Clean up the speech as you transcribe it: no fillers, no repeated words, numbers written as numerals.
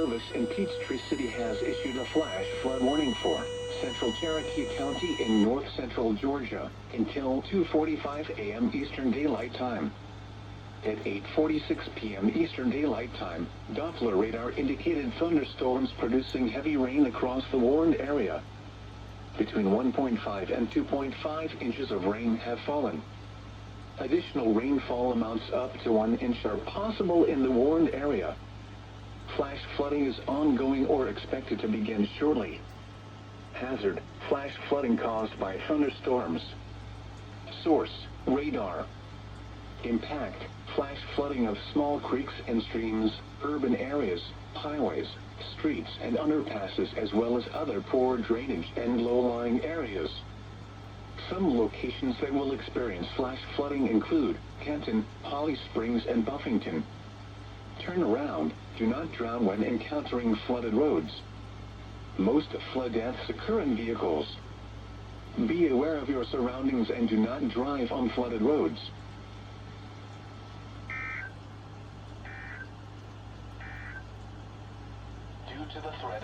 Service in Peachtree City has issued a flash flood warning for central Cherokee County in north central Georgia until 2:45 a.m. Eastern Daylight Time. At 8:46 p.m. Eastern Daylight Time, Doppler radar indicated thunderstorms producing heavy rain across the warned area. Between 1.5 and 2.5 inches of rain have fallen. Additional rainfall amounts up to 1 inch are possible in the warned area. Flash flooding is ongoing or expected to begin shortly. Hazard: flash flooding caused by thunderstorms. Source: radar. Impact: flash flooding of small creeks and streams, urban areas, highways, streets and underpasses, as well as other poor drainage and low-lying areas. Some locations that will experience flash flooding include Canton, Holly Springs and Buffington. Turn around. Do not drown when encountering flooded roads. Most flood deaths occur in vehicles. Be aware of your surroundings and do not drive on flooded roads. Due to the threat